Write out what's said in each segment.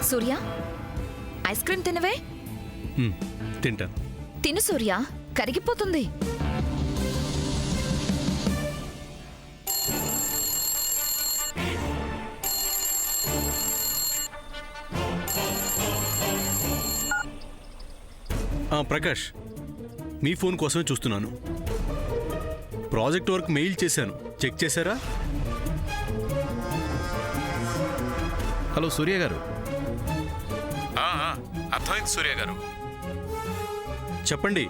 సూర్య, ice cream తినవే. తింటాను. తిను సూర్య, కరిగిపోతుంది. ప్రకాష్, మీ ఫోన్ కోసమే చూస్తున్నాను. ప్రాజెక్ట్ వర్క్ మెయిల్ చేశాను, చెక్ చేశారా? హలో సూర్య గారు. అర్థమైంది సూర్య గారు. చెప్పండి,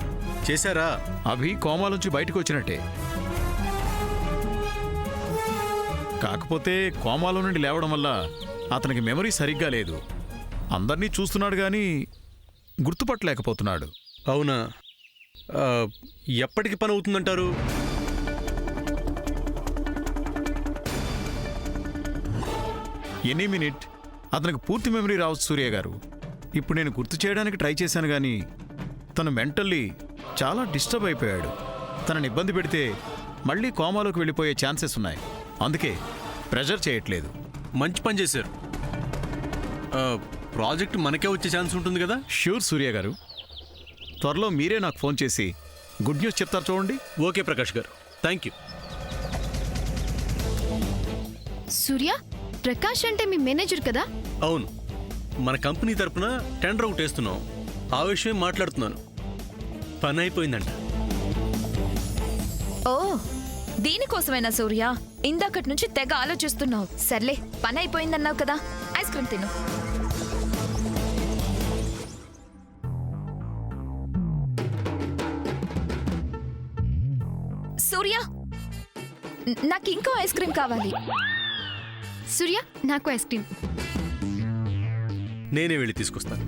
చేశారా? అభి కోమాలోంచి బయటకు వచ్చినట్టే. కాకపోతే కోమాలో నుండి లేవడం వల్ల అతనికి మెమరీ సరిగ్గా లేదు. అందరినీ చూస్తున్నాడు కానీ గుర్తుపట్టలేకపోతున్నాడు. అవునా? ఎప్పటికి పని అవుతుందంటారు? ఎనీ మినిట్ అతనికి పూర్తి మెమరీ రావచ్చు సూర్య గారు. ఇప్పుడు నేను గుర్తు చేయడానికి ట్రై చేశాను కానీ తను మెంటల్లీ చాలా డిస్టర్బ్ అయిపోయాడు. తనని ఇబ్బంది పెడితే మళ్ళీ కోమాలోకి వెళ్ళిపోయే ఛాన్సెస్ ఉన్నాయి. అందుకే ప్రెషర్ చేయట్లేదు. మంచి పని చేశారు. ప్రాజెక్ట్ మనకే వచ్చే ఛాన్స్ ఉంటుంది కదా? ష్యూర్ సూర్య గారు. త్వరలో మీరే నాకు ఫోన్ చేసి గుడ్ న్యూస్ చెప్తారు చూడండి. ఓకే ప్రకాష్ గారు, థ్యాంక్ యూ. సూర్య, ప్రకాష్ అంటే మీ మేనేజర్ కదా? అవును, మన కంపెనీ తరపున టెండర్ అవుట్ వేస్తున్నాం. ఆ విషయం మాట్లాడుతున్నాను. పని అయిపోయిందంట. ఓ, దీనికోసమేనా సూర్య ఇందాకటి నుంచి తెగ ఆలోచిస్తున్నావు? సర్లే, పని అయిపోయిందన్నావు కదా, ఐస్ క్రీమ్ తిను. సూర్య, నాకు ఇంకో ఐస్ క్రీమ్ కావాలి. సూర్య, నాకు ఐస్ క్రీమ్. నేనే వెళ్ళి తీసుకొస్తాను.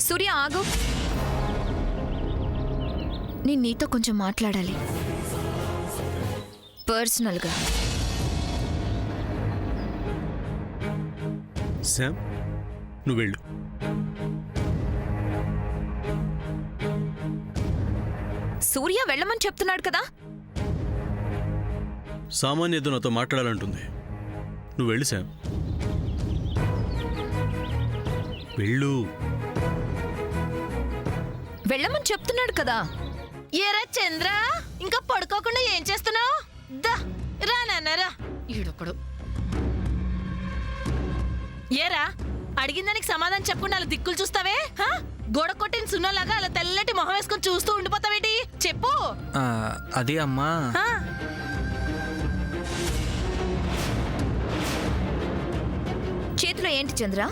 సూర్య ఆగు, నేను నీతో కొంచెం మాట్లాడాలి, పర్సనల్గా. శామ్, నువ్వు వెళ్ళు. సూర్య వెళ్ళమని చెప్తున్నాడు కదా. సామాన్య ఏదో నాతో మాట్లాడాలంటుంది. నువ్వు వెళ్ళు శామ్, వెళ్ళు. వెళ్ళమని చెప్తున్నాడు కదా. ఏరా చంద్ర, ఇంకా పడుకోకుండా ఏం చేస్తున్నావు? దా రా నాన్నరా. ఈడొకడు. ఏరా, అడిగిన దానికి సమాధానం చెప్పకుండా అలా దిక్కులు చూస్తావే? గోడ కొట్టిన సున్నలాగా అలా తెల్లటి మొహం వేసుకొని చూస్తూ ఉండిపోతావేటి? చెప్పు. అది అమ్మా. చేతిలో ఏంటి చంద్ర?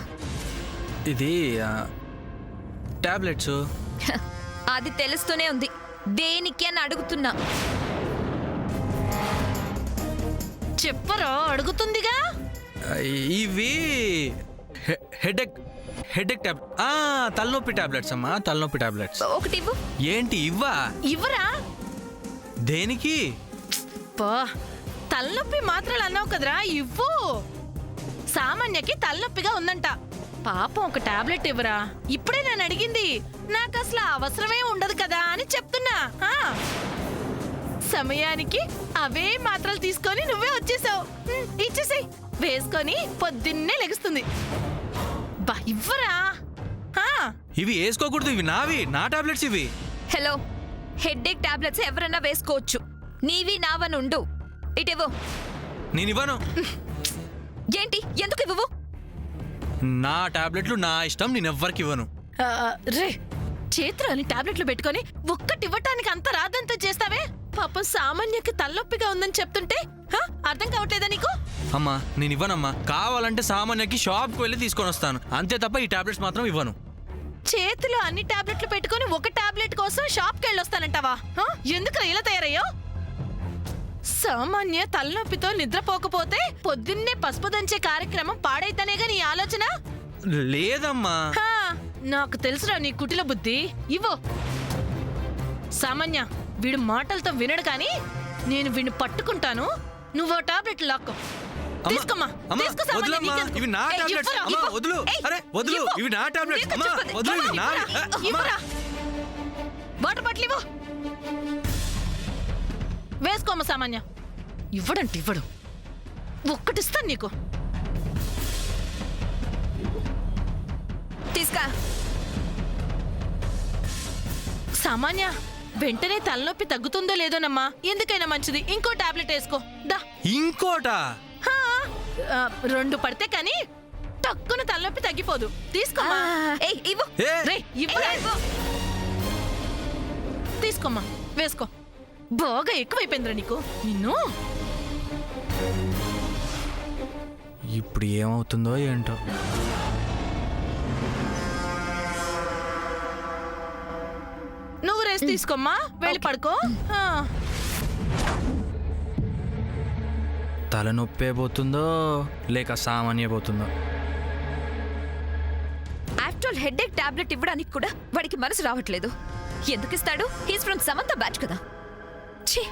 ఇది టాబ్లెట్స్. అది తెలుస్తూనే ఉంది, దేనికి అని అడుగుతున్నా. చెప్పరా, అడుగుతుందిగా. ఇవి హెడేక్ టాబ్లెట్, తలనొప్పి టాబ్లెట్స్ అమ్మా, తలనొప్పి టాబ్లెట్స్. ఒకటి ఇవ్వు. ఏంటి ఇవ్వా? ఇవ్వరా? దేనికి? తలనొప్పి మాత్రాలు అన్నావు కదరా, ఇవ్వు. సామాన్యకి తలనొప్పిగా ఉందంట, పాపం ఒక టాబ్లెట్ ఇవ్వరా. ఇప్పుడే నేను అడిగింది, నాకు అసలు అవసరమే ఉండదు కదా అని చెప్తున్నా. సమయానికి అవే మాత్రలు తీసుకొని నువ్వే వచ్చేసావు. ఇచ్చేసేయ్, వేసుకొని పొద్దున్నే లెగుస్తుంది. బా ఇవ్వరా. ఇవి వేసుకోకూడదు, ఇవి నావి, నా టాబ్లెట్స్ ఇవి. హలో, హెడేక్ టాబ్లెట్స్ ఎవరన్నా వేసుకోవచ్చు, నీవి నావని ఉండు. ఇటివ్వు. నేను ఇవ్వను. ఏంటి, ఎందుకు ఇవ్వవు? నా టాబ్లెట్లు నా ఇష్టం, నేను ఎవ్వరికి ఇవ్వను. రే, చేతిలోని టాబ్లెట్లు పెట్టుకొని ఒక్కటి ఇవ్వటానికి అంత రాదంతా చేస్తావే? పాపం సామాన్యకి తలనొప్పిగా ఉందని చెప్తుంటే అర్థం కావట్లేదా నీకు? అమ్మా నేను ఇవ్వనమ్మా, కావాలంటే సామాన్యకి షాప్కి వెళ్ళి తీసుకొని వస్తాను, అంతే తప్ప ఈ టాబ్లెట్స్ మాత్రం ఇవ్వను. చేతిలో అన్ని టాబ్లెట్లు పెట్టుకొని ఒక టాబ్లెట్ కోసం షాప్కి వెళ్ళొస్తానంటావా? ఎందుకు ఇలా తయారయ్యో? సామాన్య తలనొప్పితో నిద్రపోకపోతే పొద్దున్నే పసుపు దంచే కార్యక్రమం పాడైతేనేగా నీ ఆలోచన? లేదమ్మా. నాకు తెలుసురా నీ కుటిల బుద్ధి. ఇవ్వు. సామాన్య వీడు మాటలతో వినడు కానీ నేను వీడిని పట్టుకుంటాను. నువ్వు ఆ టాబ్లెట్ లాక్కో. తీసుకోమ్మా, అమ్మా, తీసుకో సామాన్య, వదలమ్మా, నీకెందుకు? ఇవి నా ఏయ్, టాబ్లెట్స్. ఇవ్వరా, అమ్మా, ఇవ్వు. వదులు. ఏయ్, అరే, వదులు, ఇవ్వు. ఇవి నా టాబ్లెట్స్. నీకు అమ్మా, చెప్పేది. వదులు, ఇవి ఇవ్వరా, నా- అమ్మా. ఇవ్వరా. వాటర్ బాటిల్ ఇవ్వు. వేసుకోమ్మ సామాన్య. ఇవ్వడంటే ఇవ్వడు. ఒక్కటిస్తాను నీకు. తీసుకా. సామాన్య వెంటనే తలనొప్పి తగ్గుతుందో లేదోనమ్మా. ఎందుకైనా మంచిది ఇంకో టాబ్లెట్ వేసుకో. దా. ఇంకోటా? హా, 2 పడితే కానీ టక్కున తలనొప్పి తగ్గిపోదు. తీసుకోమ్మా. ఏయ్ ఇవ్వు. ఏ, రేయ్, ఇవ్వరా. ఇవ్వు. తీసుకోమ్మా, వేసుకో. బాగా ఎక్కువైపోయిందిరా నీకు. నిన్ను ఇప్పుడు ఏమవుతుందో ఏంటో. నువ్వు రెస్ట్ తీసుకోమ్మా, వెళ్ళి పడుకో. ఆ. తలనొప్పే పోతుందో లేక సామాన్య పోతుందో. ఆఫ్టర్ హెడేక్ టాబ్లెట్ ఇవ్వడానికి కూడా వాడికి మనసు రావట్లేదు. ఎందుకు ఇస్తాడు? హీస్ ఫ్రమ్ సమంత బ్యాచ్ కదా. ఛీ.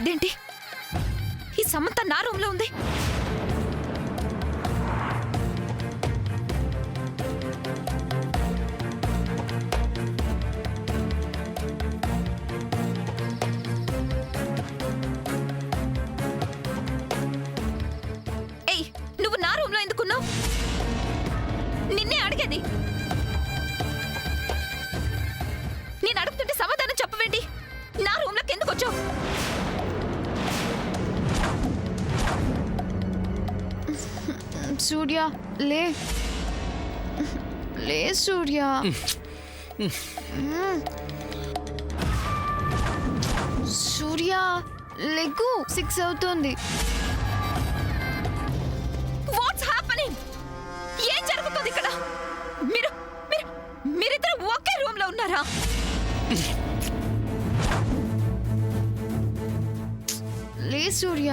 ఇదేంటి? ఈ సమంత నా రూమ్ లో ఉంది. ఏయ్, నువ్వు నా రూమ్ లో ఎందుకున్నావు? నిన్నే అడిగేది. నేను అడుగుతుంటే సమాధానం చెప్పవేంటి? నా రూమ్ లోకి ఎందుకు వచ్చావు? సూర్య లే లే సూర్య. సూర్య లెగ్గు 6 అవుతుంది. What's happening? ఏం జరుగుతుంది ఇక్కడ? మీరు మీరు మీరిద్దరు ఒకే రూమ్ లో ఉన్నారా? లే సూర్య.